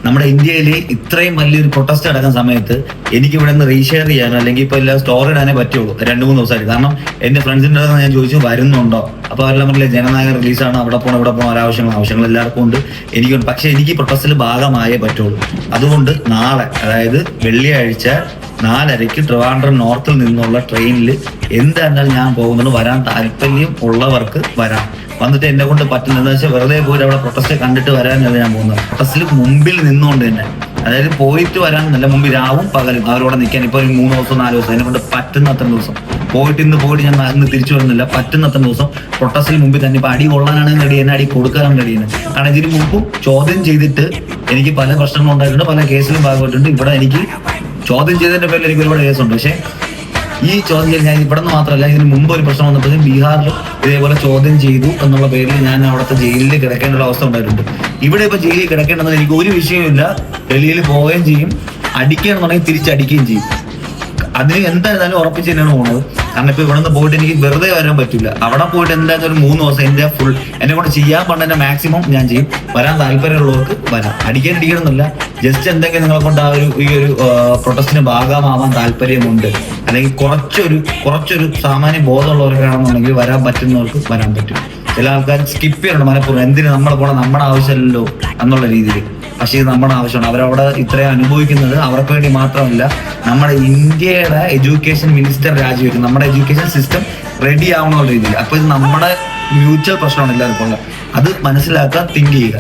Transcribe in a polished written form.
നമ്മുടെ ഇന്ത്യയിൽ ഇത്രയും വലിയൊരു പ്രൊട്ടസ്റ്റ് നടക്കുന്ന സമയത്ത് എനിക്ക് ഇവിടെ നിന്ന് റീഷെയർ ചെയ്യാനോ അല്ലെങ്കിൽ ഇപ്പൊ എല്ലാം സ്റ്റോർ ഇടാനേ പറ്റുള്ളൂ 2-3 ദിവസമായിട്ട്. കാരണം എന്റെ ഫ്രണ്ട്സിന്റെ ഞാൻ ചോദിച്ചു വരുന്നുണ്ടോ, അപ്പൊ അവരെല്ലാം പറഞ്ഞില്ലേ ജനനായകൻ റിലീസാണ്, അവിടെ പോകണം ഇവിടെ പോകണം, ആവശ്യങ്ങൾ എല്ലാവർക്കും ഉണ്ട്, എനിക്കുണ്ട്. പക്ഷെ എനിക്ക് പ്രൊട്ടസ്റ്റിൽ ഭാഗമായേ പറ്റുള്ളൂ. അതുകൊണ്ട് നാളെ, അതായത് വെള്ളിയാഴ്ച 4:30 ട്രിവാൻഡ്രം നോർത്തിൽ നിന്നുള്ള ട്രെയിനിൽ എന്തായിരുന്നാലും ഞാൻ പോകുന്നത്. വരാൻ താല്പര്യം ഉള്ളവർക്ക് വരാം. വന്നിട്ട് എന്നെ കൊണ്ട് പറ്റുന്നത് വെച്ചാൽ വെറുതെ പോയിട്ട് അവിടെ പ്രൊട്ടസ്റ്റ് കണ്ടിട്ട് വരാനല്ല ഞാൻ പോകുന്നത്. പ്രൊട്ടസ്റ്റിൽ മുമ്പിൽ നിന്നുകൊണ്ട് തന്നെ, അതായത് പോയിട്ട് വരാനല്ല, മുമ്പിൽ രാവും പകലും അവരോടെ നിൽക്കാൻ. ഇപ്പൊ ഒരു 3 ദിവസം 4 ദിവസം എന്നെ കൊണ്ട് പറ്റുന്നത്ര ദിവസം പോയിട്ട് ഞാൻ ഇന്ന് തിരിച്ചു വരുന്നില്ല. പറ്റുന്നത്ര ദിവസം പ്രൊട്ടസ്റ്റിൽ മുമ്പിൽ തന്നെ. ഇപ്പൊ അടി കൊള്ളാനാണെങ്കിൽ റെഡി, എന്നെ അടി കൊടുക്കാനാണ് റെഡിയാണ്. കാരണം ഇതിന് മുമ്പും ചോദ്യം ചെയ്തിട്ട് എനിക്ക് പല പ്രശ്നങ്ങളും ഉണ്ടായിട്ടുണ്ട്, പല കേസിലും ഭാഗമായിട്ടുണ്ട്. ഇവിടെ എനിക്ക് ചോദ്യം ചെയ്തതിന്റെ പേരിൽ എനിക്ക് ഒരുപാട് കേസുണ്ട്. പക്ഷെ ഈ ചോദ്യം ചെയ്ത് ഞാൻ ഇവിടെ നിന്ന് മാത്രമല്ല, ഇതിന് മുമ്പ് ഒരു പ്രശ്നം വന്നപ്പോഴും ബീഹാറിൽ ഇതേപോലെ ചോദ്യം ചെയ്തു എന്നുള്ള പേരിൽ ഞാൻ അവിടുത്തെ ജയിലിൽ കിടക്കേണ്ട ഒരു അവസ്ഥ ഉണ്ടായിട്ടുണ്ട്. ഇവിടെ ഇപ്പൊ ജയിലിൽ കിടക്കേണ്ടത് എനിക്ക് ഒരു വിഷയമില്ല. ഡൽഹിയിൽ പോവുകയും ചെയ്യും, അടിക്കുകയാണെന്നുണ്ടെങ്കിൽ തിരിച്ചടിക്കുകയും ചെയ്യും. അതിന് എന്തായാലും ഉറപ്പിച്ച് തന്നെയാണ് പോകുന്നത്. കാരണം ഇപ്പൊ ഇവിടെ നിന്ന് പോയിട്ട് എനിക്ക് വെറുതെ വരാൻ പറ്റില്ല. അവിടെ പോയിട്ട് എന്തായാലും ഒരു 3 ദിവസം എന്നെ കൊണ്ട് ചെയ്യാൻ പറ്റുന്ന മാക്സിമം ഞാൻ ചെയ്യും. വരാൻ താല്പര്യമുള്ളവർക്ക് വരാം. അടിക്കണമെന്നില്ല, ജസ്റ്റ് എന്തെങ്കിലും നിങ്ങളെ കൊണ്ട് ഈ ഒരു പ്രൊട്ടസ്റ്റിന് ഭാഗമാവാൻ താല്പര്യമുണ്ട്, അല്ലെങ്കിൽ കുറച്ചൊരു സാമാന്യ ബോധമുള്ളവർക്കാണെന്നുണ്ടെങ്കിൽ വരാൻ പറ്റുന്നവർക്ക് വരാൻ പറ്റും. ചില ആൾക്കാർ സ്കിപ്പ് ചെയ്യണം മനഃപൂർവ്വം, എന്തിന് നമ്മളെ പോകണം, നമ്മുടെ ആവശ്യമല്ലല്ലോ എന്നുള്ള രീതിയിൽ. പക്ഷേ ഇത് നമ്മുടെ ആവശ്യമാണ്. അവരവിടെ ഇത്രയും അനുഭവിക്കുന്നത് അവർക്ക് വേണ്ടി മാത്രമല്ല, നമ്മുടെ ഇന്ത്യയുടെ എഡ്യൂക്കേഷൻ മിനിസ്റ്റർ രാജിവെക്കും. നമ്മുടെ എഡ്യൂക്കേഷൻ സിസ്റ്റം റെഡി ആവണമെന്നുള്ള രീതിയിൽ. അപ്പൊ ഇത് നമ്മുടെ മ്യൂച്വൽ പ്രശ്നമാണ് എല്ലാവർക്കും ഉള്ളത്. അത് മനസ്സിലാക്കാൻ തിങ്ക് ചെയ്യുക.